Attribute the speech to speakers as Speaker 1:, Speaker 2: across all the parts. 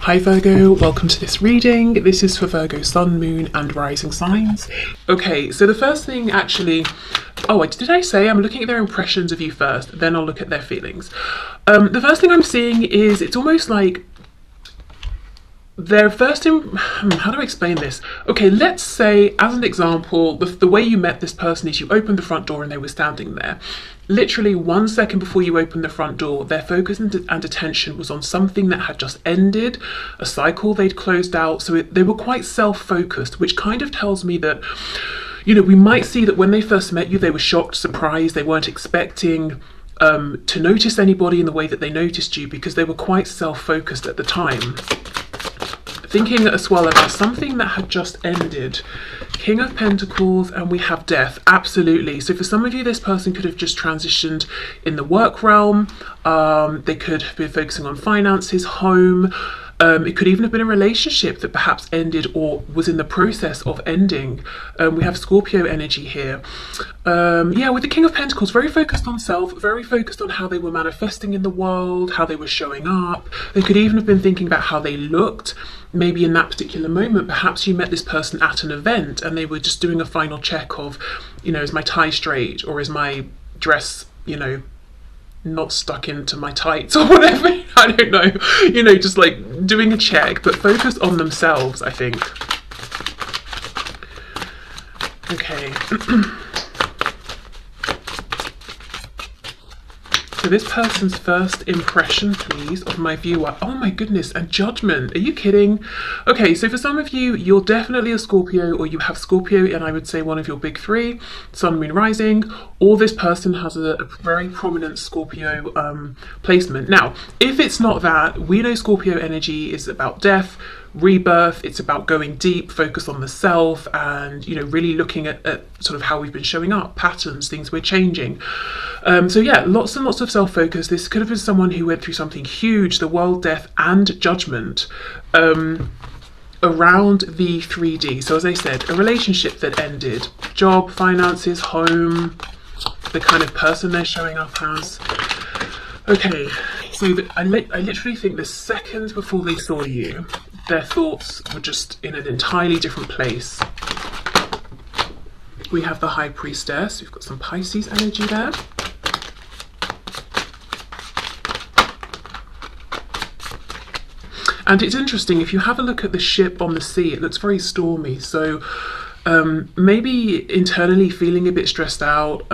Speaker 1: Hi Virgo, welcome to this reading. This is for Virgo Sun, Moon and Rising signs. Okay, so the first thing actually, did I say I'm looking at their impressions of you first, then I'll look at their feelings. The first thing I'm seeing is it's almost like their first, how do I explain this? Okay, let's say, as an example, the way you met this person is you opened the front door and they were standing there. Literally 1 second before you opened the front door, their focus and attention was on something that had just ended, a cycle they'd closed out. So they were quite self-focused, which kind of tells me that, we might see that when they first met you, they were shocked, surprised, they weren't expecting to notice anybody in the way that they noticed you because they were quite self-focused at the time. Thinking as well about something that had just ended. King of Pentacles, and we have Death. Absolutely. So for some of you, this person could have just transitioned in the work realm. They could have been focusing on finances, home. It could even have been a relationship that perhaps ended or was in the process of ending. We have Scorpio energy here. With the King of Pentacles, very focused on self, very focused on how they were manifesting in the world, how they were showing up. They could even have been thinking about how they looked. Maybe in that particular moment, perhaps you met this person at an event and they were just doing a final check of, is my tie straight, or is my dress, not stuck into my tights or whatever. I don't know, just like doing a check, but focused on themselves, I think. Okay. So this person's first impression, please, of my viewer. Oh my goodness, and Judgment. Are you kidding? Okay, so for some of you, you're definitely a Scorpio, or you have Scorpio, and I would say one of your big three, Sun, Moon, Rising, or this person has a very prominent Scorpio placement. Now, if it's not that, we know Scorpio energy is about death, rebirth. It's about going deep, focus on the self, and really looking at sort of how we've been showing up, patterns, things we're changing. Lots and lots of self-focus. This could have been someone who went through something huge, the world, death and judgment, around the 3D. So as I said, a relationship that ended, job, finances, home, the kind of person they're showing up as. Okay, so I literally think the second before they saw you, their thoughts were just in an entirely different place. We have the High Priestess. We've got some Pisces energy there. And it's interesting, if you have a look at the ship on the sea, it looks very stormy. So maybe internally feeling a bit stressed out,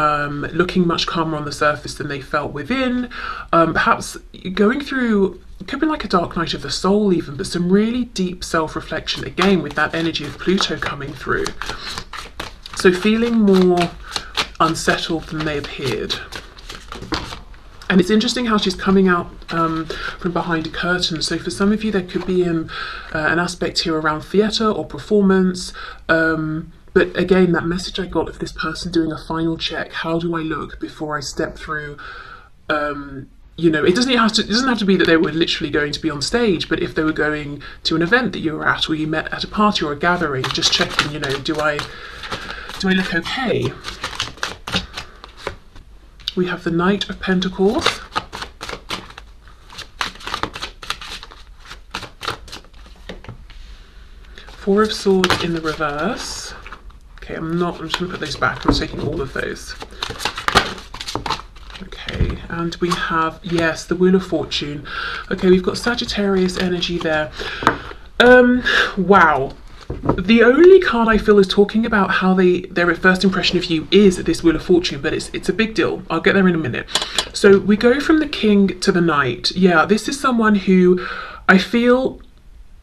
Speaker 1: looking much calmer on the surface than they felt within. Perhaps going through, it could be like a dark night of the soul even, but some really deep self-reflection, again, with that energy of Pluto coming through. So feeling more unsettled than they appeared. And it's interesting how she's coming out from behind a curtain. So for some of you, there could be an aspect here around theatre or performance. But again, that message I got of this person doing a final check. How do I look before I step through? It doesn't have to be that they were literally going to be on stage, but if they were going to an event that you were at, or you met at a party or a gathering, just checking, do I look okay? We have the Knight of Pentacles. Four of Swords in the reverse. Okay, I'm just going to put those back. I'm taking all of those. Okay, and we have, yes, the Wheel of Fortune. Okay, we've got Sagittarius energy there. Wow. The only card I feel is talking about how their first impression of you is this Wheel of Fortune, but it's a big deal. I'll get there in a minute. So we go from the King to the Knight. Yeah, this is someone who I feel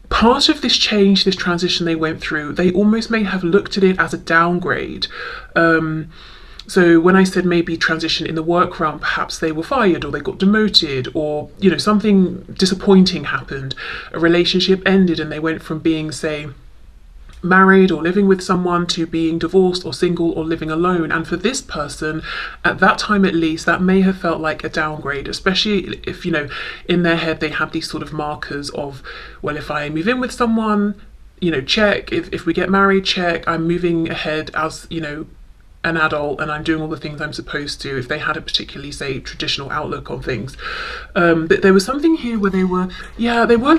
Speaker 1: part of this change, this transition they went through, they almost may have looked at it as a downgrade. So when I said maybe transition in the work realm, perhaps they were fired or they got demoted, or something disappointing happened. A relationship ended and they went from being, say, married or living with someone to being divorced or single or living alone. And for this person, at that time at least, that may have felt like a downgrade, especially if, in their head they have these sort of markers of, well, if I move in with someone, check. If we get married, check. I'm moving ahead as, an adult and I'm doing all the things I'm supposed to, if they had a particularly, say, traditional outlook on things. But there was something here where they weren't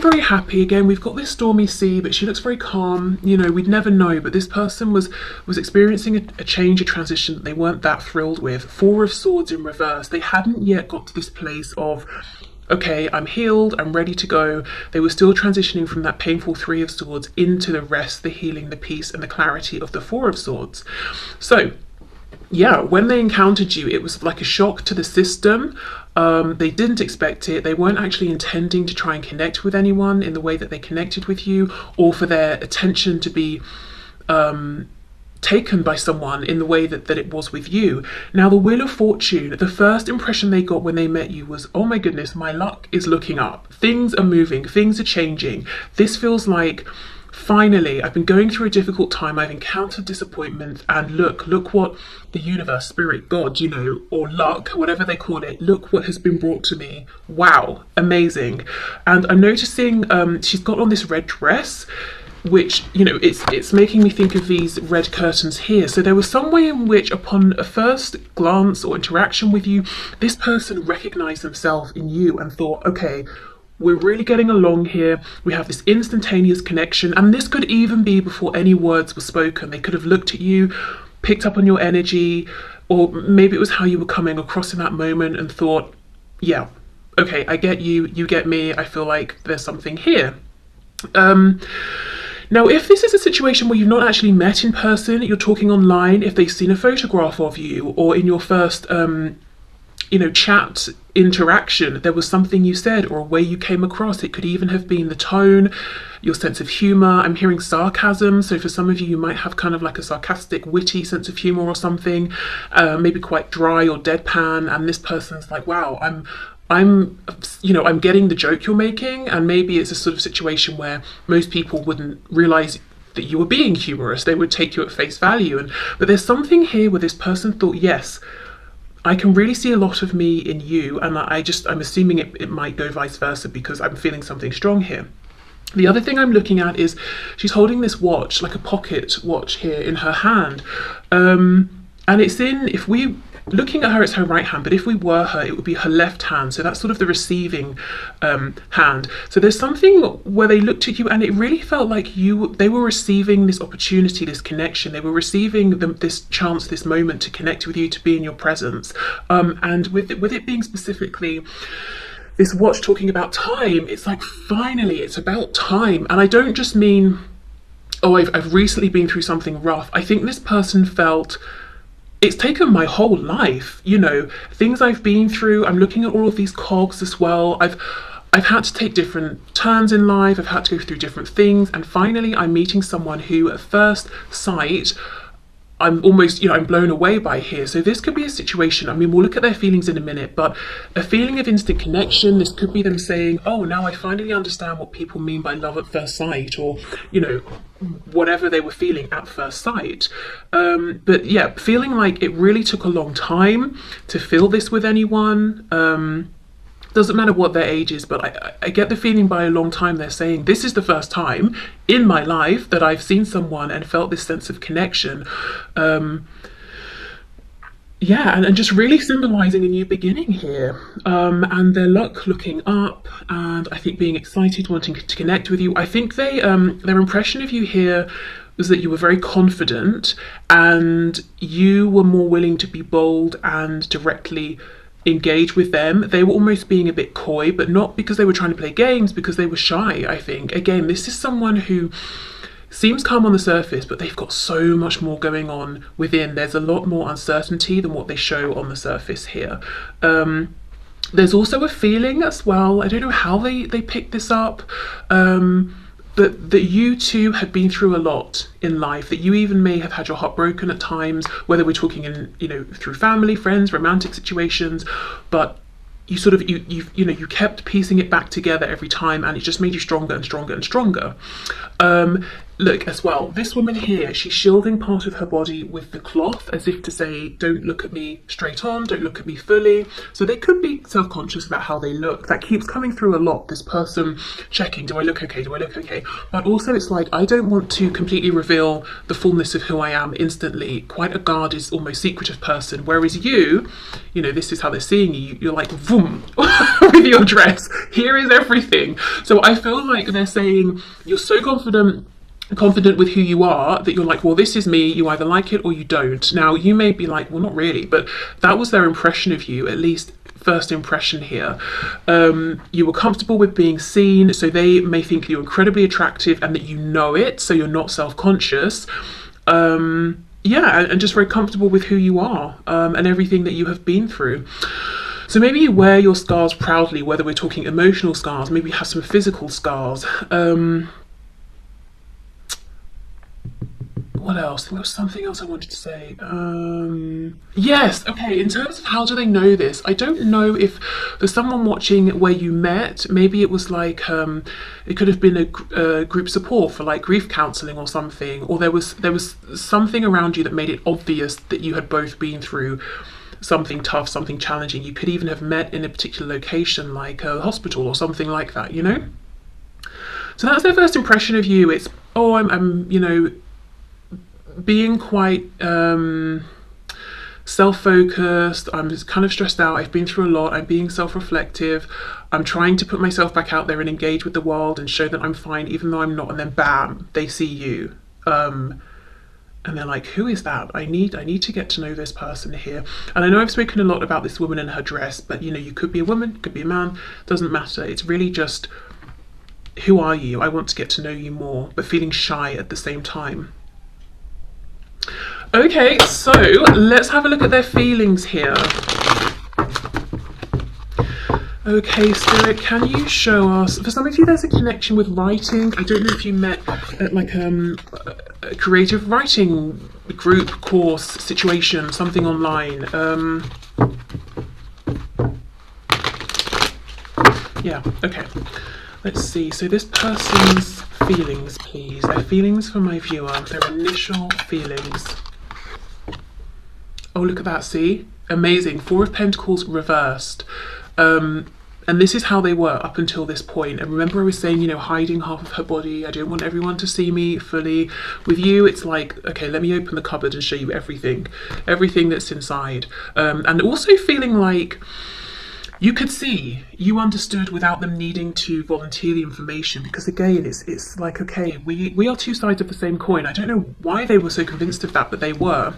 Speaker 1: very happy. Again, we've got this stormy sea, but she looks very calm. You know, we'd never know, but this person was experiencing a change, a transition that they weren't that thrilled with. Four of Swords in reverse. They hadn't yet got to this place of, okay, I'm healed, I'm ready to go. They were still transitioning from that painful Three of Swords into the rest, the healing, the peace, and the clarity of the Four of Swords. So, yeah, when they encountered you, it was like a shock to the system. They didn't expect it. They weren't actually intending to try and connect with anyone in the way that they connected with you, or for their attention to be taken by someone in the way that it was with you. Now, the Wheel of Fortune, the first impression they got when they met you was, oh my goodness, my luck is looking up. Things are moving, things are changing. This feels like, finally, I've been going through a difficult time, I've encountered disappointment, and look what the universe, spirit, God, you know, or luck, whatever they call it, look what has been brought to me. Wow, amazing. And I'm noticing she's got on this red dress, which, you know, it's making me think of these red curtains here. So there was some way in which, upon a first glance or interaction with you, this person recognized themselves in you and thought, okay, we're really getting along here. We have this instantaneous connection. And this could even be before any words were spoken. They could have looked at you, picked up on your energy, or maybe it was how you were coming across in that moment and thought, yeah, okay, I get you, you get me. I feel like there's something here. Now, if this is a situation where you've not actually met in person, you're talking online, if they've seen a photograph of you, or in your first, chat interaction, there was something you said or a way you came across. It could even have been the tone, your sense of humor. I'm hearing sarcasm. So for some of you, you might have kind of like a sarcastic, witty sense of humor or something, maybe quite dry or deadpan. And this person's like, wow, I'm getting the joke you're making. And maybe it's a sort of situation where most people wouldn't realize that you were being humorous. They would take you at face value. But there's something here where this person thought, yes, I can really see a lot of me in you. And I'm assuming it might go vice versa, because I'm feeling something strong here. The other thing I'm looking at is she's holding this watch, like a pocket watch here in her hand. And it's looking at her, it's her right hand, but if we were her, it would be her left hand. So that's sort of the receiving hand. So there's something where they looked at you and it really felt like they were receiving this opportunity, this connection. They were receiving this chance, this moment to connect with you, to be in your presence. And with it being specifically this watch talking about time, it's like, finally, it's about time. And I don't just mean, oh, I've recently been through something rough. I think this person felt, it's taken my whole life, things I've been through. I'm looking at all of these cogs as well. I've had to take different turns in life. I've had to go through different things. And finally, I'm meeting someone who at first sight, I'm almost, I'm blown away by here. So this could be a situation, we'll look at their feelings in a minute, but a feeling of instant connection. This could be them saying, oh, now I finally understand what people mean by love at first sight, or, whatever they were feeling at first sight. But yeah, feeling like it really took a long time to feel this with anyone. Doesn't matter what their age is, but I get the feeling by a long time they're saying, this is the first time in my life that I've seen someone and felt this sense of connection. And just really symbolizing a new beginning here. And their luck looking up, and I think being excited, wanting to connect with you. I think their impression of you here was that you were very confident and you were more willing to be bold and directly engage with them. They were almost being a bit coy, but not because they were trying to play games, because they were shy, I think. Again, this is someone who seems calm on the surface, but they've got so much more going on within. There's a lot more uncertainty than what they show on the surface here. There's also a feeling as well, I don't know how they picked this up, that you two have been through a lot in life, that you even may have had your heart broken at times, whether we're talking in, through family, friends, romantic situations, but you sort of, you kept piecing it back together every time, and it just made you stronger and stronger and stronger. look as well, this woman here, she's shielding part of her body with the cloth as if to say, don't look at me straight on, don't look at me fully. So they could be self-conscious about how they look. That keeps coming through a lot, this person checking, do I look okay, do I look okay? But also it's like, I don't want to completely reveal the fullness of who I am instantly. Quite a guard is almost secretive person, whereas you know, this is how they're seeing you. You're like, boom, with your dress, here is everything. So I feel like they're saying, you're so confident with who you are that you're like, well, this is me, you either like it or you don't. Now you may be like, well, not really, but that was their impression of you, at least first impression here. You were comfortable with being seen, so they may think you're incredibly attractive and that you know it, so you're not self-conscious. Yeah, and just very comfortable with who you are, and everything that you have been through. So maybe you wear your scars proudly, whether we're talking emotional scars, maybe you have some physical scars. What else? There was something else I wanted to say. Yes, okay, in terms of how do they know this, I don't know if there's someone watching where you met. Maybe it was like, it could have been a group support for like grief counselling or something, or there was something around you that made it obvious that you had both been through something tough, something challenging. You could even have met in a particular location, like a hospital or something like that, you know? So that's their first impression of you. It's, oh, I'm you know, being quite self-focused, I'm kind of stressed out, I've been through a lot, I'm being self-reflective, I'm trying to put myself back out there and engage with the world and show that I'm fine even though I'm not, and then bam, they see you. And they're like, who is that? I need to get to know this person here. And I know I've spoken a lot about this woman and her dress, but you know, you could be a woman, could be a man, doesn't matter. It's really just, who are you? I want to get to know you more, but feeling shy at the same time. Okay, so let's have a look at their feelings here. Okay, Spirit, can you show us, for some of you there's a connection with writing. I don't know if you met at like a creative writing group, course, situation, something online. Yeah, okay. Let's see, so this person's feelings, please. Their feelings for my viewer, their initial feelings. Oh, look at that, see? Amazing, 4 of Pentacles reversed. And this is how they were up until this point. And remember I was saying, you know, hiding half of her body. I don't want everyone to see me fully. With you, it's like, okay, let me open the cupboard and show you everything that's inside. And also feeling like you could see, you understood without them needing to volunteer the information, because again, it's like, okay, we are 2 sides of the same coin. I don't know why they were so convinced of that, but they were.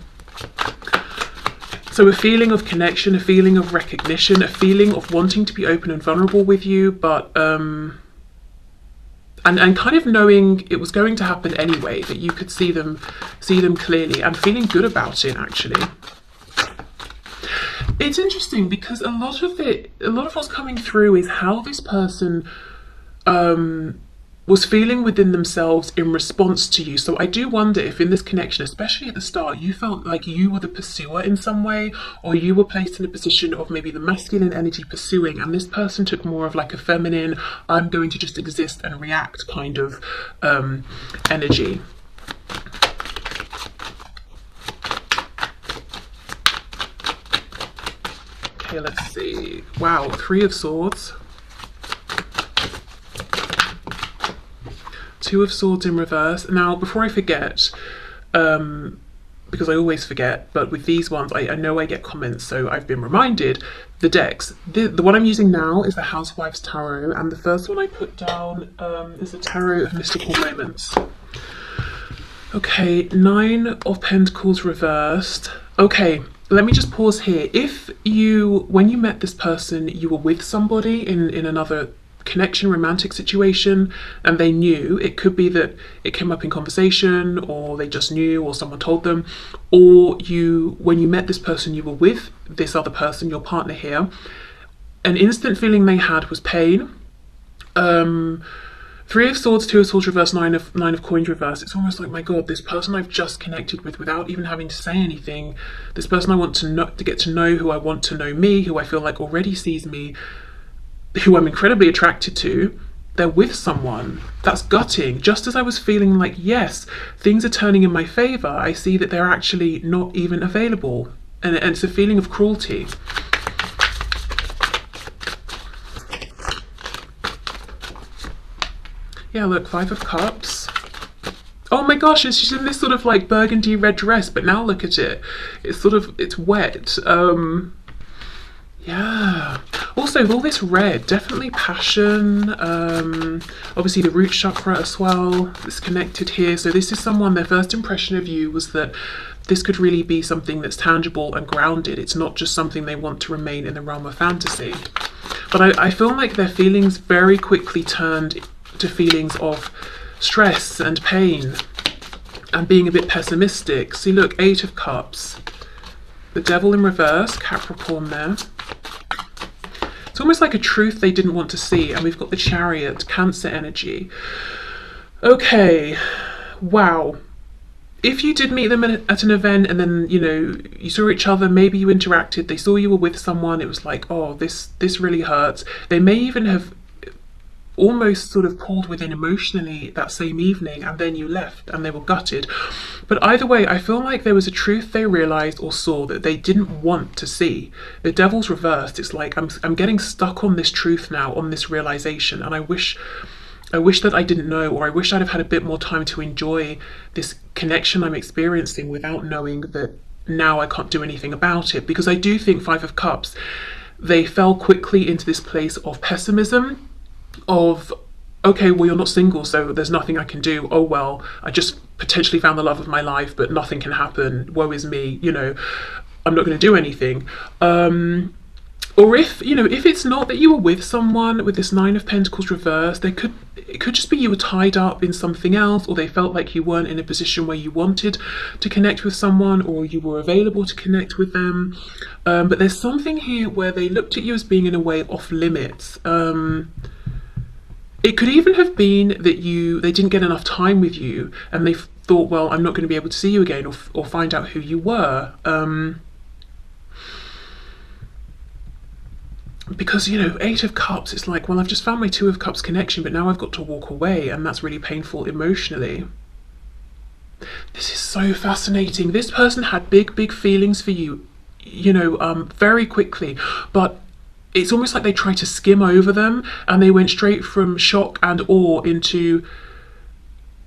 Speaker 1: So a feeling of connection, a feeling of recognition, a feeling of wanting to be open and vulnerable with you, but and kind of knowing it was going to happen anyway, that you could see them clearly, and feeling good about it actually. It's interesting because a lot of what's coming through is how this person was feeling within themselves in response to you. So I do wonder if in this connection, especially at the start, you felt like you were the pursuer in some way, or you were placed in a position of maybe the masculine energy pursuing, and this person took more of like a feminine, I'm going to just exist and react kind of energy. Okay, let's see. Wow, 3 of Swords. 2 of Swords in reverse. Now, before I forget, because I always forget, but with these ones, I know I get comments, so I've been reminded, the decks. The one I'm using now is the Housewife's Tarot, and the first one I put down is the Tarot of Mystical Moments. Okay, 9 of Pentacles reversed. Okay, let me just pause here. If you, when you met this person, you were with somebody in another connection, romantic situation, and they knew, it could be that it came up in conversation, or they just knew, or someone told them, or you, when you met this person, you were with this other person, your partner here, an instant feeling they had was pain. 3 of Swords, 2 of Swords reverse, 9 of Coins reverse. It's almost like, my God, this person I've just connected with without even having to say anything, this person I want to know, to get to know, who I want to know me, who I feel like already sees me, who I'm incredibly attracted to, they're with someone. That's gutting. Just as I was feeling like, yes, things are turning in my favor, I see that they're actually not even available. And it's a feeling of cruelty. Yeah, look, 5 of Cups. Oh my gosh, and she's in this sort of like burgundy red dress, but now look at it. It's sort of, it's wet. Yeah. Also, with all this red, definitely passion. Obviously the root chakra as well. It's connected here. So this is someone, their first impression of you was that this could really be something that's tangible and grounded. It's not just something they want to remain in the realm of fantasy. But I feel like their feelings very quickly turned to feelings of stress and pain and being a bit pessimistic. See, look, 8 of Cups. The Devil in reverse, Capricorn there. It's almost like a truth they didn't want to see. And we've got the Chariot, Cancer energy. Okay, wow. If you did meet them at an event and then, you know, you saw each other, maybe you interacted, they saw you were with someone, it was like, oh, this really hurts. They may even have almost sort of pulled within emotionally that same evening, and then you left and they were gutted. But either way, I feel like there was a truth they realized or saw that they didn't want to see. The Devil's reversed. It's like I'm getting stuck on this truth now, on this realization, and I wish that I didn't know, or I wish I'd have had a bit more time to enjoy this connection I'm experiencing without knowing that now I can't do anything about it. Because I do think 5 of Cups, they fell quickly into this place of pessimism, of, okay, well, you're not single, so there's nothing I can do. Oh, well, I just potentially found the love of my life, but nothing can happen. Woe is me, you know, I'm not going to do anything. Or if, you know, if it's not that you were with someone with this 9 of Pentacles reversed, it could just be you were tied up in something else, or they felt like you weren't in a position where you wanted to connect with someone, or you were available to connect with them. But there's something here where they looked at you as being in a way off limits. It could even have been that they didn't get enough time with you, and they thought, well, I'm not going to be able to see you again, or find out who you were. Because, you know, 8 of Cups, it's like, well, I've just found my 2 of Cups connection, but now I've got to walk away, and that's really painful emotionally. This is so fascinating. This person had big feelings for you, you know, very quickly, but it's almost like they tried to skim over them, and they went straight from shock and awe into...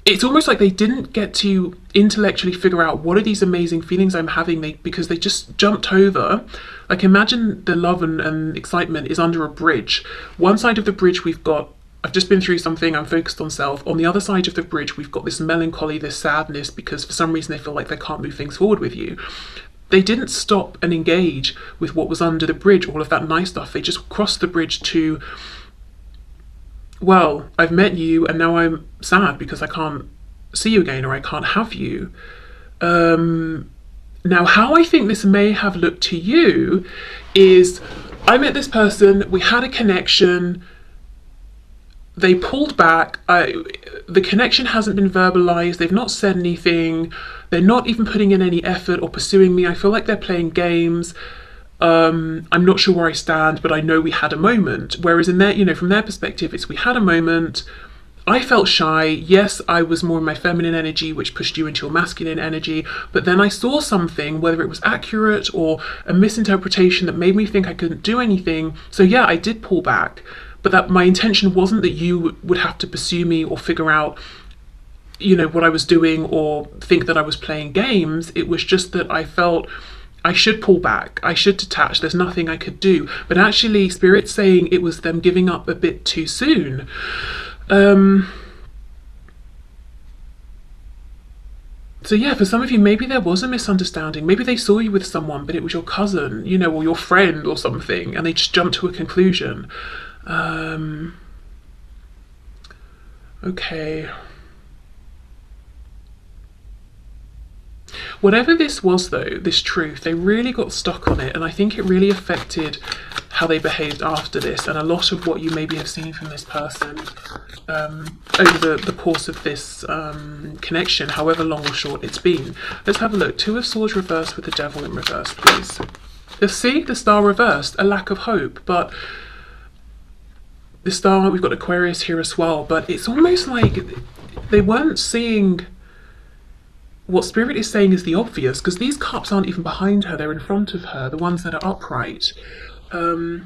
Speaker 1: It's almost like they didn't get to intellectually figure out what are these amazing feelings I'm having, because they just jumped over. Like, imagine the love and excitement is under a bridge. One side of the bridge we've got, I've just been through something, I'm focused on self. On the other side of the bridge we've got this melancholy, this sadness, because for some reason they feel like they can't move things forward with you. They didn't stop and engage with what was under the bridge, all of that nice stuff. They just crossed the bridge to, well, I've met you and now I'm sad because I can't see you again, or I can't have you. Now, how I think this may have looked to you is, I met this person, we had a connection, they pulled back, the connection hasn't been verbalized, they've not said anything, they're not even putting in any effort or pursuing me. I feel like they're playing games. I'm not sure where I stand, but I know we had a moment. Whereas in their, you know, from their perspective, it's we had a moment. I felt shy. Yes, I was more in my feminine energy, which pushed you into your masculine energy. But then I saw something, whether it was accurate or a misinterpretation, that made me think I couldn't do anything. So yeah, I did pull back. But that my intention wasn't that you would have to pursue me or figure out, you know, what I was doing or think that I was playing games. It was just that I felt I should pull back, I should detach, there's nothing I could do. But actually, Spirit's saying it was them giving up a bit too soon. So yeah, for some of you, maybe there was a misunderstanding. Maybe they saw you with someone, but it was your cousin, you know, or your friend or something, and they just jumped to a conclusion. Okay. Whatever this was, though, this truth, they really got stuck on it, and I think it really affected how they behaved after this, and a lot of what you maybe have seen from this person over the course of this connection, however long or short it's been. Let's have a look. 2 of Swords reversed with the Devil in reverse, please. See, the Star reversed, a lack of hope, but the star, we've got Aquarius here as well, but it's almost like they weren't seeing what Spirit is saying is the obvious, because these cups aren't even behind her, they're in front of her, the ones that are upright. So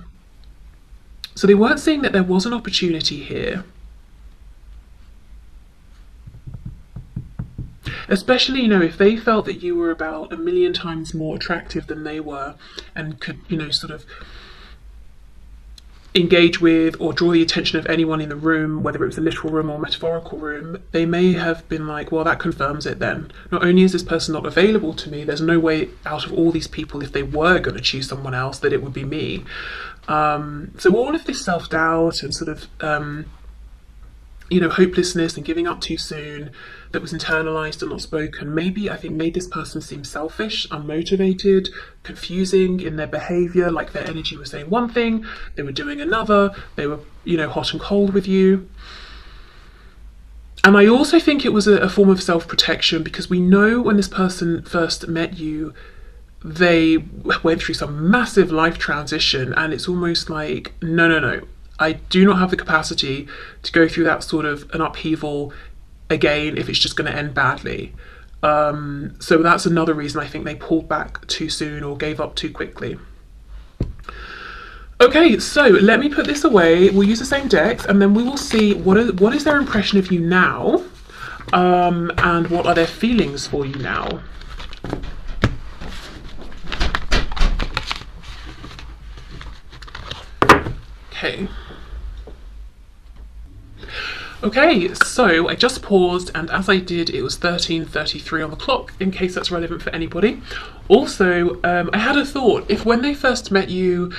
Speaker 1: they weren't seeing that there was an opportunity here. Especially, you know, if they felt that you were about 1,000,000 times more attractive than they were and could, you know, sort of engage with or draw the attention of anyone in the room, whether it was a literal room or metaphorical room, they may have been like, well, that confirms it then. Not only is this person not available to me, there's no way out of all these people, if they were going to choose someone else, that it would be me. So all of this self-doubt and sort of, you know, hopelessness and giving up too soon that was internalized and not spoken, maybe, I think, made this person seem selfish, unmotivated, confusing in their behavior, like their energy was saying one thing, they were doing another, they were, you know, hot and cold with you. And I also think it was a form of self-protection, because we know when this person first met you, they went through some massive life transition, and it's almost like, no, I do not have the capacity to go through that sort of an upheaval again if it's just going to end badly. So that's another reason I think they pulled back too soon or gave up too quickly. Okay, so let me put this away. We'll use the same decks, and then we will see what is their impression of you now, and what are their feelings for you now. Okay, so I just paused, and as I did, it was 13:33 on the clock, in case that's relevant for anybody. Also, I had a thought. If when they first met you,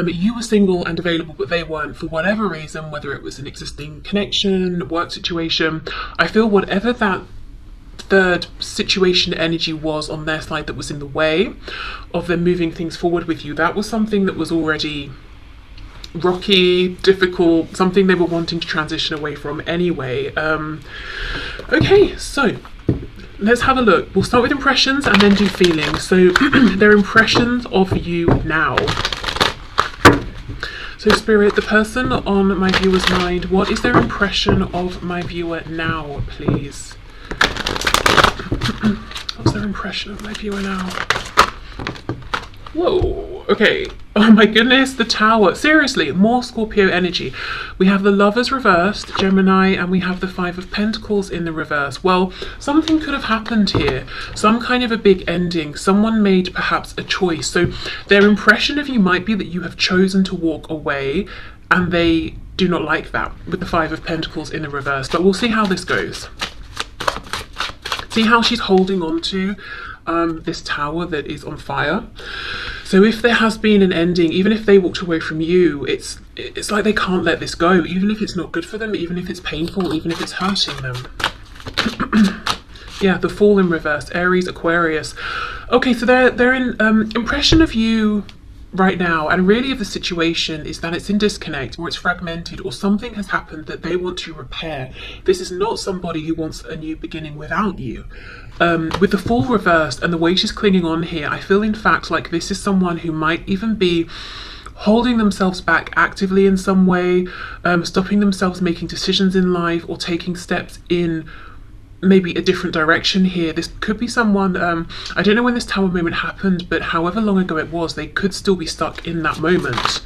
Speaker 1: you were single and available, but they weren't for whatever reason, whether it was an existing connection, work situation, I feel whatever that third situation energy was on their side that was in the way of them moving things forward with you, that was something that was already rocky, difficult, something they were wanting to transition away from anyway. Okay, so let's have a look. We'll start with impressions and then do feelings. So their impressions of you now. So Spirit, the person on my viewer's mind, what is their impression of my viewer now, please? What's their impression of my viewer now? Whoa, okay. Oh my goodness, the Tower. Seriously, more Scorpio energy. We have the Lovers reversed, Gemini, and we have the Five of Pentacles in the reverse. Well, something could have happened here. Some kind of a big ending. Someone made perhaps a choice. So their impression of you might be that you have chosen to walk away, and they do not like that with the Five of Pentacles in the reverse. But we'll see how this goes. See how she's holding on to this Tower that is on fire. So if there has been an ending, even if they walked away from you, it's like they can't let this go, even if it's not good for them, even if it's painful, even if it's hurting them. Yeah, the Fool in reverse, Aries, Aquarius. Okay, so their impression of you right now, and really of the situation, is that it's in disconnect, or it's fragmented, or something has happened that they want to repair. This is not somebody who wants a new beginning without you. With the Fool reversed and the way she's clinging on here, I feel in fact like this is someone who might even be holding themselves back actively in some way, stopping themselves making decisions in life, or taking steps in maybe a different direction here. This could be someone, I don't know when this Tower moment happened, but however long ago it was, they could still be stuck in that moment.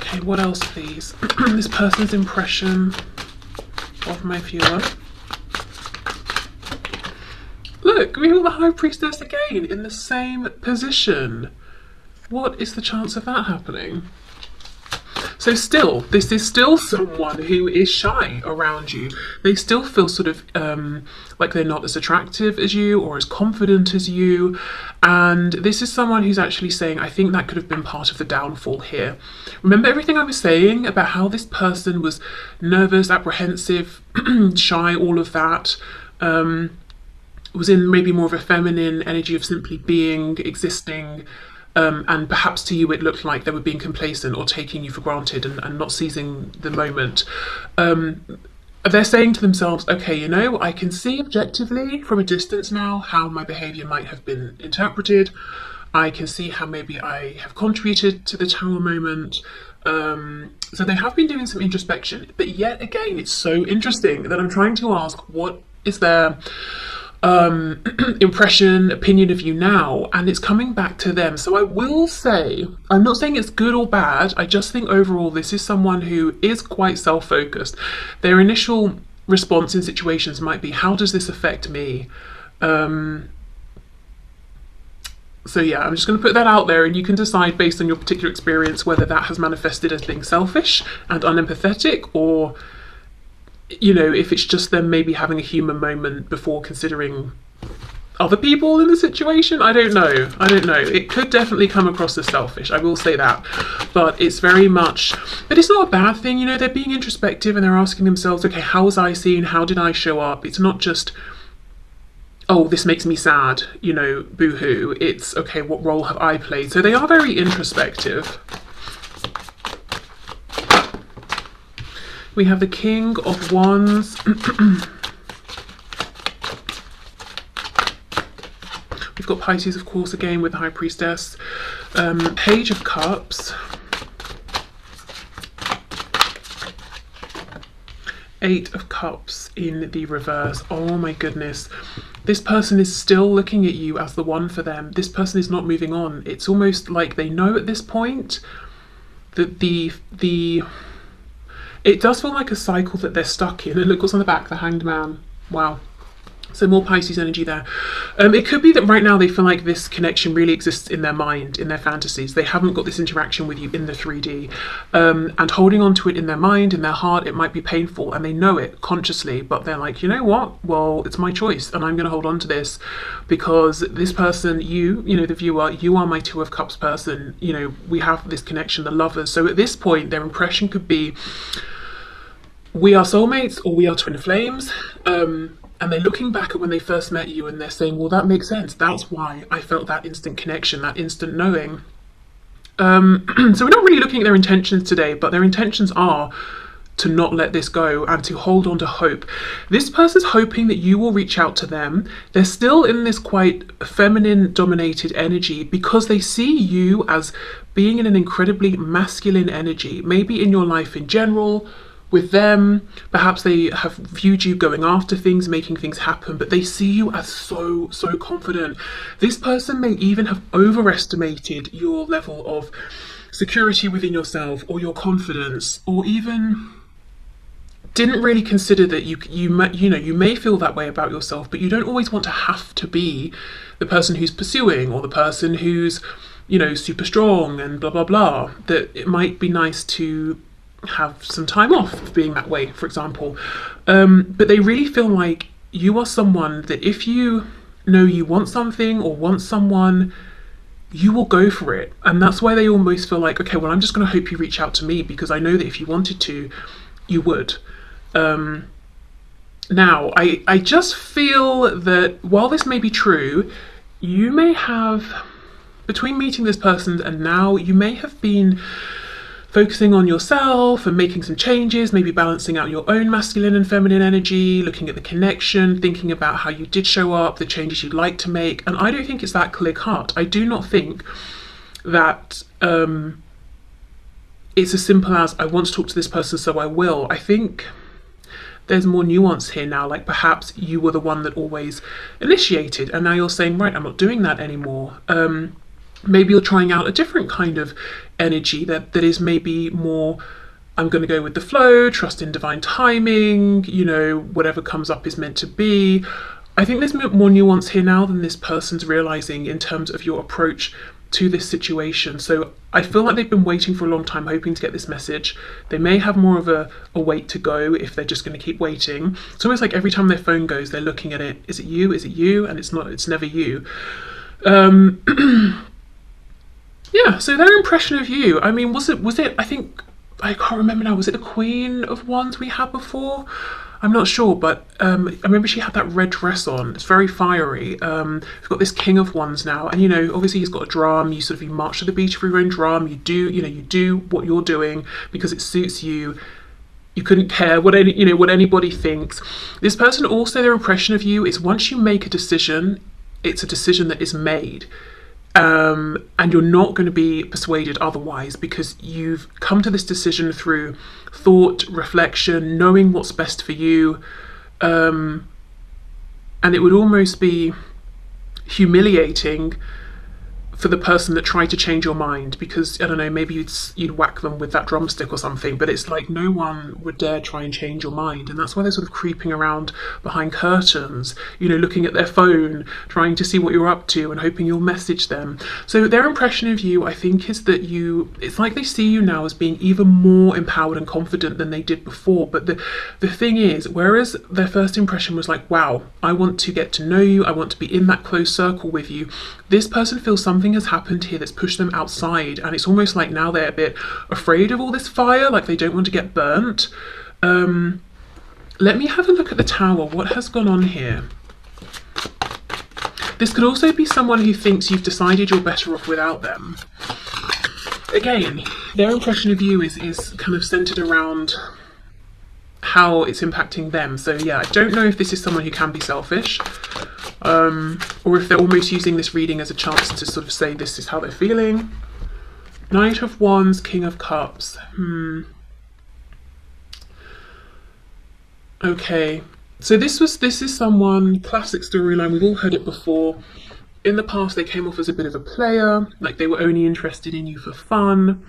Speaker 1: Okay, what else please? This person's impression of my viewer. Look, we have the High Priestess again in the same position. What is the chance of that happening? So still, this is still someone who is shy around you. They still feel sort of like they're not as attractive as you or as confident as you. And this is someone who's actually saying, I think that could have been part of the downfall here. Remember everything I was saying about how this person was nervous, apprehensive, shy, all of that. Was in maybe more of a feminine energy of simply being, existing. And perhaps to you it looked like they were being complacent or taking you for granted and not seizing the moment. They're saying to themselves, okay, you know, I can see objectively from a distance now how my behaviour might have been interpreted. I can see how maybe I have contributed to the Tower moment. So they have been doing some introspection, but yet again, it's so interesting that I'm trying to ask, what is their impression, opinion of you now, and it's coming back to them. So I will say, I'm not saying it's good or bad, I just think overall this is someone who is quite self-focused. Their initial response in situations might be, how does this affect me? So yeah, I'm just going to put that out there, and you can decide based on your particular experience whether that has manifested as being selfish and unempathetic, or, you know, if it's just them maybe having a human moment before considering other people in the situation. I don't know. It could definitely come across as selfish, I will say that. But it's very much, but it's not a bad thing, you know, they're being introspective and they're asking themselves, okay, how was I seen? How did I show up? It's not just, oh, this makes me sad, you know, boo-hoo. It's, okay, what role have I played? So they are very introspective. We have the King of Wands. We've got Pisces, of course, again with the High Priestess. Page of Cups. Eight of Cups in the reverse. Oh my goodness. This person is still looking at you as the one for them. This person is not moving on. It's almost like they know at this point that it does feel like a cycle that they're stuck in. And look what's on the back, the Hanged Man. Wow. So more Pisces energy there. It could be that right now they feel like this connection really exists in their mind, in their fantasies. They haven't got this interaction with you in the 3D. And holding on to it in their mind, in their heart, it might be painful, and they know it consciously, but they're like, you know what? Well, it's my choice, and I'm going to hold on to this because this person, you know, the viewer, you are my Two of Cups person. You know, we have this connection, the lovers. So at this point, their impression could be, we are soulmates or we are twin flames. And they're looking back at when they first met you and they're saying, well, that makes sense. That's why I felt that instant connection, that instant knowing. So we're not really looking at their intentions today, but their intentions are to not let this go and to hold on to hope. This person's hoping that you will reach out to them. They're still in this quite feminine dominated energy because they see you as being in an incredibly masculine energy, maybe in your life in general. With them, perhaps they have viewed you going after things, making things happen, but they see you as so confident. This person may even have overestimated your level of security within yourself or your confidence, or even didn't really consider that you may feel that way about yourself, but you don't always want to have to be the person who's pursuing or the person who's, you know, super strong and blah blah blah. That it might be nice to have some time off of being that way, for example. But they really feel like you are someone that if you know you want something or want someone, you will go for it. And that's why they almost feel like, okay, well, I'm just going to hope you reach out to me because I know that if you wanted to, you would. Now, I just feel that while this may be true, you may have, between meeting this person and now, you may have been focusing on yourself and making some changes, maybe balancing out your own masculine and feminine energy, looking at the connection, thinking about how you did show up, the changes you'd like to make. And I don't think it's that clear cut. I do not think that it's as simple as, I want to talk to this person, so I will. I think there's more nuance here now, like perhaps you were the one that always initiated and now you're saying, right, I'm not doing that anymore. Maybe you're trying out a different kind of energy that is maybe more, I'm going to go with the flow, trust in divine timing, you know, whatever comes up is meant to be. I think there's more nuance here now than this person's realizing in terms of your approach to this situation. So I feel like they've been waiting for a long time, hoping to get this message. They may have more of a wait to go if they're just going to keep waiting. It's almost like every time their phone goes, they're looking at it. Is it you? Is it you? And it's not, it's never you. Yeah, so their impression of you, I mean, was it, I think, I can't remember now, was it the Queen of Wands we had before? I'm not sure, but I remember she had that red dress on. It's very fiery. We've got this King of Wands now, and you know, obviously he's got a drum. You sort of, you march to the beat of your own drum. You do what you're doing because it suits you. You couldn't care what anybody thinks. This person also, their impression of you is once you make a decision, it's a decision that is made. And you're not going to be persuaded otherwise, because you've come to this decision through thought, reflection, knowing what's best for you. And it would almost be humiliating for the person that tried to change your mind, because I don't know, maybe you'd whack them with that drumstick or something, but it's like no one would dare try and change your mind. And that's why they're sort of creeping around behind curtains, looking at their phone, trying to see what you're up to and hoping you'll message them. So their impression of you, I think, is that it's like they see you now as being even more empowered and confident than they did before. But the thing is, whereas their first impression was like, wow, I want to get to know you, I want to be in that close circle with you, this person feels something has happened here that's pushed them outside, and it's almost like now they're a bit afraid of all this fire, like they don't want to get burnt. Let me have a look at the Tower. What has gone on here? This could also be someone who thinks you've decided you're better off without them. Again, their impression of you is kind of centered around how it's impacting them. So yeah, I don't know if this is someone who can be selfish, or if they're almost using this reading as a chance to sort of say this is how they're feeling. Knight of Wands, King of Cups. Okay, so this is someone, classic storyline, we've all heard it before. In the past they came off as a bit of a player, like they were only interested in you for fun.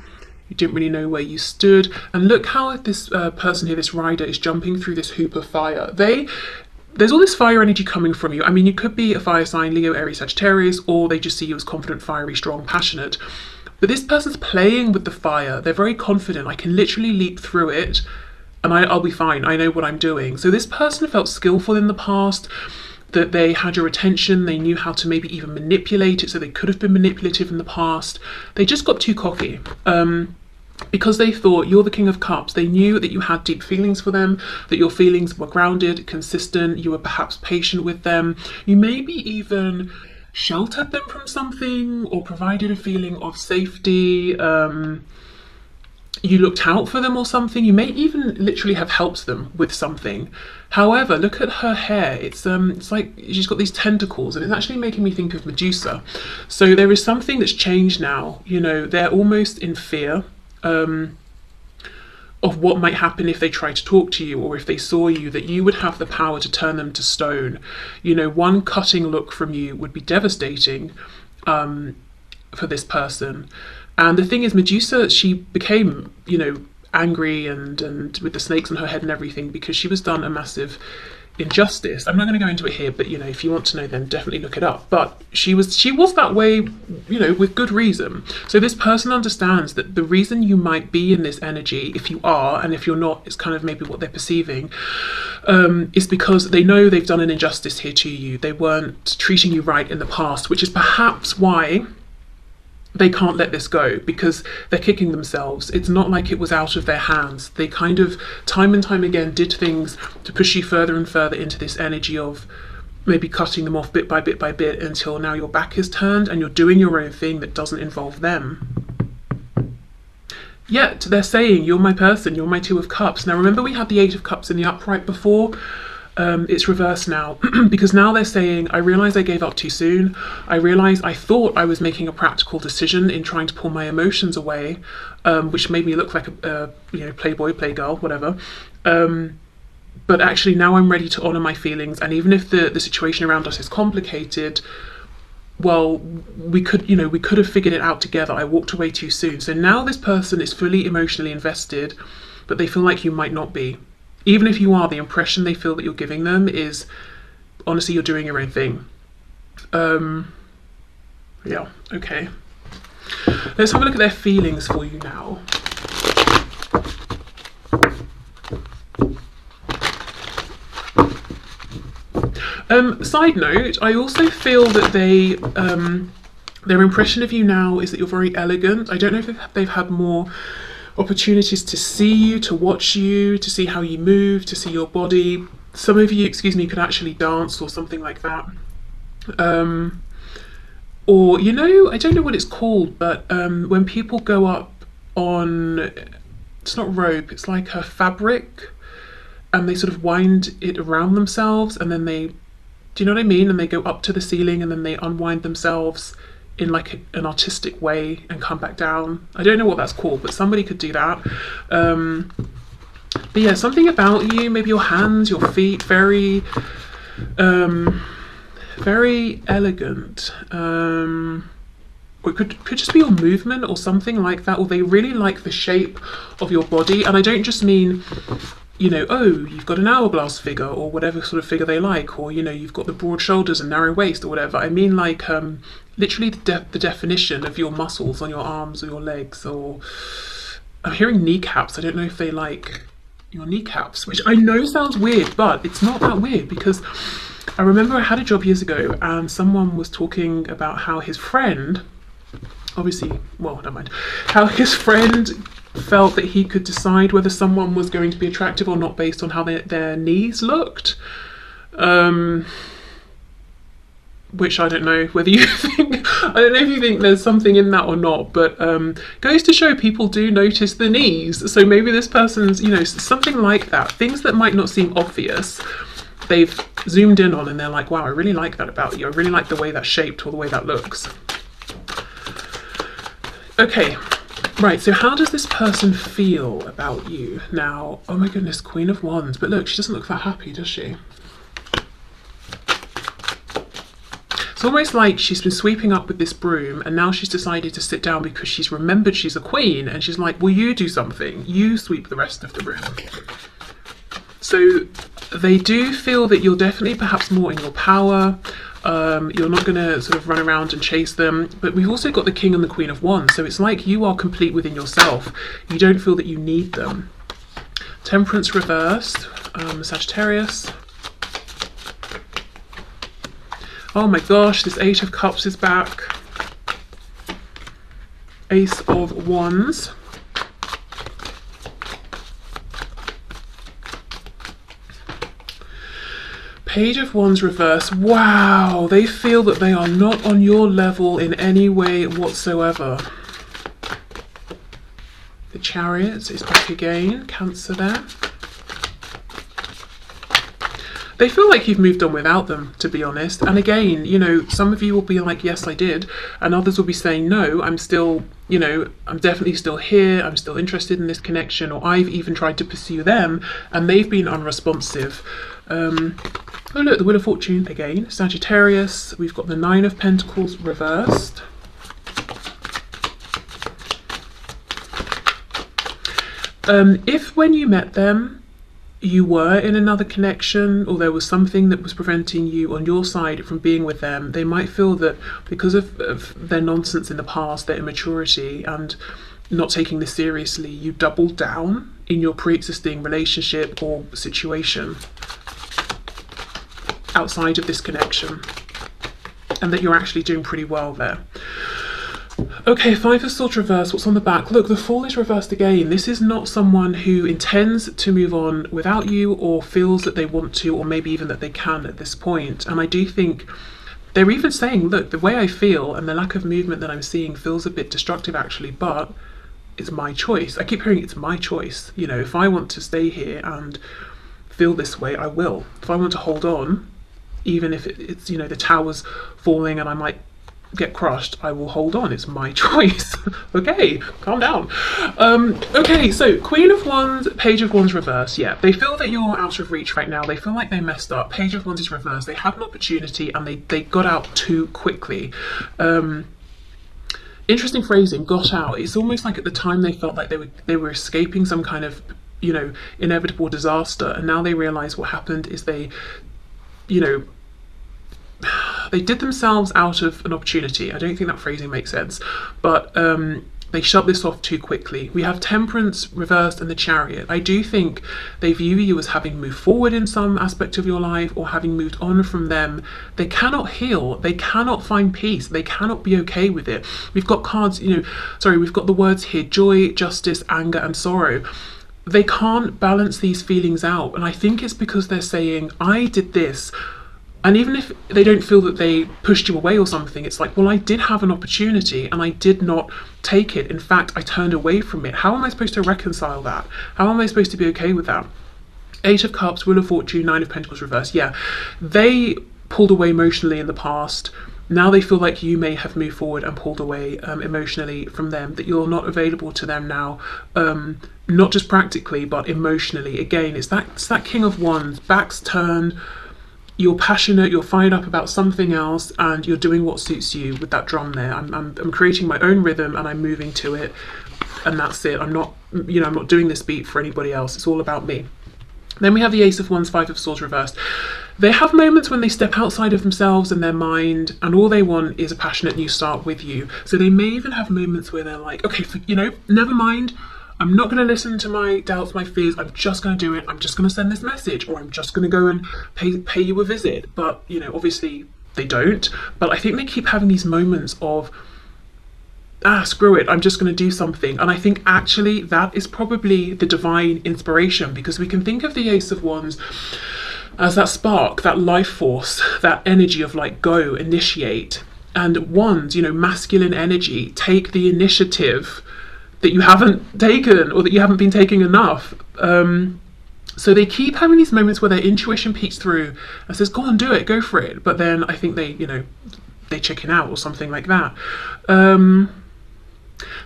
Speaker 1: You didn't really know where you stood. And look how this person here, this rider, is jumping through this hoop of fire. There's all this fire energy coming from you. I mean, you could be a fire sign, Leo, Aries, Sagittarius, or they just see you as confident, fiery, strong, passionate. But this person's playing with the fire. They're very confident. I can literally leap through it and I'll be fine. I know what I'm doing. So this person felt skillful in the past, that they had your attention, they knew how to maybe even manipulate it, so they could have been manipulative in the past. They just got too cocky. Because they thought you're the King of Cups. They knew that you had deep feelings for them, that your feelings were grounded, consistent, you were perhaps patient with them. You maybe even sheltered them from something or provided a feeling of safety. You looked out for them or something. You may even literally have helped them with something. However, look at her hair. It's like she's got these tentacles, and it's actually making me think of Medusa. So there is something that's changed now. They're almost in fear of what might happen if they try to talk to you, or if they saw you, that you would have the power to turn them to stone. One cutting look from you would be devastating for this person. And the thing is, Medusa, she became, angry and with the snakes on her head and everything, because she was done a massive injustice. I'm not going to go into it here, but if you want to know, then definitely look it up. But she was that way, with good reason. So this person understands that the reason you might be in this energy, if you are, and if you're not, it's kind of maybe what they're perceiving, is because they know they've done an injustice here to you. They weren't treating you right in the past, which is perhaps why they can't let this go, because they're kicking themselves. It's not like it was out of their hands. They kind of time and time again did things to push you further and further into this energy of maybe cutting them off bit by bit until now your back is turned and you're doing your own thing that doesn't involve them. Yet they're saying, you're my person, you're my Two of Cups. Now remember, we had the Eight of Cups in the upright before. It's reversed now, because now they're saying, I realise I gave up too soon. I realise I thought I was making a practical decision in trying to pull my emotions away, which made me look like a playboy, playgirl, whatever. But actually now I'm ready to honour my feelings, and even if the situation around us is complicated, well, we could have figured it out together. I walked away too soon. So now this person is fully emotionally invested, but they feel like you might not be. Even if you are, the impression they feel that you're giving them is, honestly, you're doing your own thing. Yeah, okay. Let's have a look at their feelings for you now. Side note, I also feel that their impression of you now is that you're very elegant. I don't know if they've had more opportunities to see you, to watch you, to see how you move, to see your body. Some of you, could actually dance or something like that. Or, I don't know what it's called, but when people go up on, it's not rope, it's like a fabric, and they sort of wind it around themselves, and then do you know what I mean? And they go up to the ceiling and then they unwind themselves in like an artistic way and come back down. I don't know what that's called, but somebody could do that. But yeah, something about you, maybe your hands, your feet, very very elegant. Or it could just be your movement or something like that, or they really like the shape of your body. And I don't just mean, you know, oh, you've got an hourglass figure or whatever sort of figure they like, or, you know, you've got the broad shoulders and narrow waist or whatever. I mean like literally the definition of your muscles on your arms or your legs, or I'm hearing kneecaps. I don't know if they like your kneecaps, which I know sounds weird, but it's not that weird, because I remember I had a job years ago and someone was talking about how his friend, obviously, well, never mind, how his friend felt that he could decide whether someone was going to be attractive or not based on how their knees looked. Which I don't know whether you think, I don't know if you think there's something in that or not, but goes to show people do notice the knees. So maybe this person's, you know, something like that. Things that might not seem obvious, they've zoomed in on and they're like, wow, I really like that about you. I really like the way that's shaped or the way that looks. Okay, right, so how does this person feel about you now? Oh my goodness, Queen of Wands. But look, she doesn't look that happy, does she? It's almost like she's been sweeping up with this broom and now she's decided to sit down because she's remembered she's a queen, and she's like, well, you do something. You sweep the rest of the room. So they do feel that you're definitely perhaps more in your power. You're not going to sort of run around and chase them. But we've also got the King and the Queen of Wands. So it's like you are complete within yourself. You don't feel that you need them. Temperance reversed. Sagittarius. Oh my gosh, this Eight of Cups is back. Ace of Wands. Page of Wands reverse. Wow, they feel that they are not on your level in any way whatsoever. The Chariot is back again. Cancer there. They feel like you've moved on without them, to be honest. And again, you know, some of you will be like, yes, I did. And others will be saying, no, I'm still, you know, I'm definitely still here. I'm still interested in this connection. Or I've even tried to pursue them and they've been unresponsive. Oh look, the Wheel of Fortune again. Sagittarius. We've got the Nine of Pentacles reversed. If when you met them, you were in another connection, or there was something that was preventing you on your side from being with them, they might feel that because of their nonsense in the past, their immaturity and not taking this seriously, you doubled down in your pre-existing relationship or situation outside of this connection, and that you're actually doing pretty well there. Okay, Five of Swords reversed. What's on the back? Look, the Fool is reversed again. This is not someone who intends to move on without you, or feels that they want to, or maybe even that they can at this point. And I do think they're even saying, look, the way I feel and the lack of movement that I'm seeing feels a bit destructive actually, but it's my choice. I keep hearing it's my choice. You know, if I want to stay here and feel this way, I will. If I want to hold on, even if it's, you know, the tower's falling and I might get crushed, I will hold on. It's my choice. Okay, calm down. Okay, so Queen of Wands, Page of Wands reverse. Yeah, they feel that you're out of reach right now. They feel like they messed up. Page of Wands is reversed. They had an opportunity and they got out too quickly. Interesting phrasing, got out. It's almost like at the time they felt like they were escaping some kind of, you know, inevitable disaster, and now they realize what happened is they, you know, they did themselves out of an opportunity. I don't think that phrasing makes sense, but they shut this off too quickly. We have Temperance reversed and the Chariot. I do think they view you as having moved forward in some aspect of your life, or having moved on from them. They cannot heal. They cannot find peace. They cannot be okay with it. We've got cards, you know, sorry, we've got the words here: joy, justice, anger, and sorrow. They can't balance these feelings out. And I think it's because they're saying, I did this. And even if they don't feel that they pushed you away or something, it's like, well, I did have an opportunity and I did not take it. In fact, I turned away from it. How am I supposed to reconcile that? How am I supposed to be okay with that? Eight of Cups, Wheel of Fortune, Nine of Pentacles reverse. Yeah, they pulled away emotionally in the past. now they feel like you may have moved forward and pulled away emotionally from them, that you're not available to them now, not just practically but emotionally. Again, it's that King of Wands, backs turned, you're passionate, you're fired up about something else, and you're doing what suits you with that drum there. I'm creating my own rhythm and I'm moving to it, and that's it. I'm not doing this beat for anybody else. It's all about me. Then we have the Ace of Wands, Five of Swords reversed. They have moments when they step outside of themselves and their mind, and all they want is a passionate new start with you. So they may even have moments where they're like, okay, never mind. I'm not going to listen to my doubts, my fears. I'm just going to do it. I'm just going to send this message, or I'm just going to go and pay you a visit. But, obviously they don't. But I think they keep having these moments of, screw it, I'm just going to do something. And I think actually that is probably the divine inspiration, because we can think of the Ace of Wands as that spark, that life force, that energy of like, go, initiate. And Wands, masculine energy, take the initiative that you haven't taken, or that you haven't been taking enough. So they keep having these moments where their intuition peeks through and says, go on, do it, go for it. But then I think they chicken out or something like that.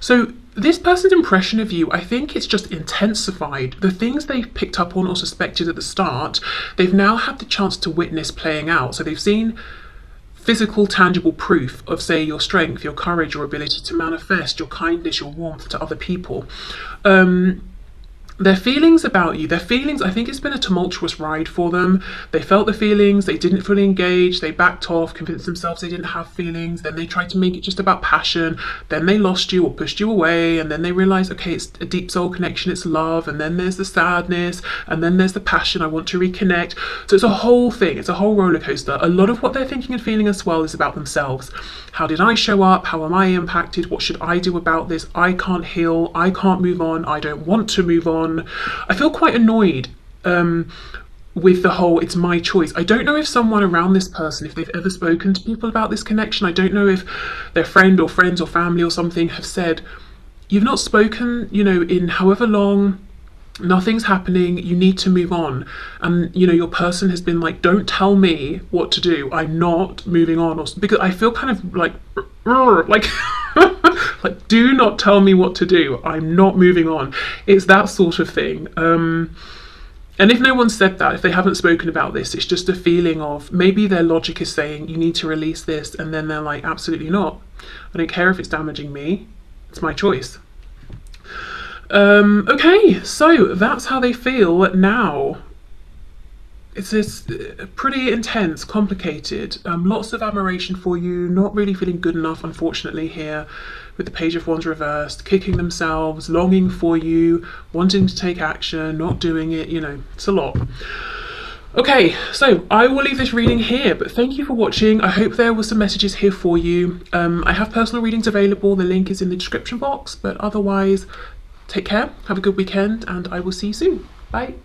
Speaker 1: So this person's impression of you, I think it's just intensified. The things they picked up on or suspected at the start, they've now had the chance to witness playing out. So they've seen physical, tangible proof of, say, your strength, your courage, your ability to manifest, your kindness, your warmth to other people. Their feelings about you, I think it's been a tumultuous ride for them. They felt the feelings, they didn't fully engage, they backed off, convinced themselves they didn't have feelings, then they tried to make it just about passion, then they lost you or pushed you away, and then they realised, okay, it's a deep soul connection, it's love, and then there's the sadness, and then there's the passion, I want to reconnect. So it's a whole thing, it's a whole roller coaster. A lot of what they're thinking and feeling as well is about themselves. How did I show up? How am I impacted? What should I do about this? I can't heal, I can't move on, I don't want to move on. I feel quite annoyed with the whole it's my choice. I don't know if someone around this person, if they've ever spoken to people about this connection, I don't know if their friend or friends or family or something have said, you've not spoken, in however long, nothing's happening, you need to move on. And your person has been like, don't tell me what to do, I'm not moving on. Or because I feel kind of like like, do not tell me what to do, I'm not moving on. It's that sort of thing. And if no one said that, if they haven't spoken about this, it's just a feeling of maybe their logic is saying you need to release this, and then they're like, absolutely not, I don't care if it's damaging me, it's my choice. Okay, so that's how they feel now. It's pretty intense, complicated, lots of admiration for you, not really feeling good enough, unfortunately, here with the Page of Wands reversed, kicking themselves, longing for you, wanting to take action, not doing it, it's a lot. Okay, so I will leave this reading here, but thank you for watching. I hope there were some messages here for you. I have personal readings available, the link is in the description box, but otherwise, take care, have a good weekend, and I will see you soon. Bye.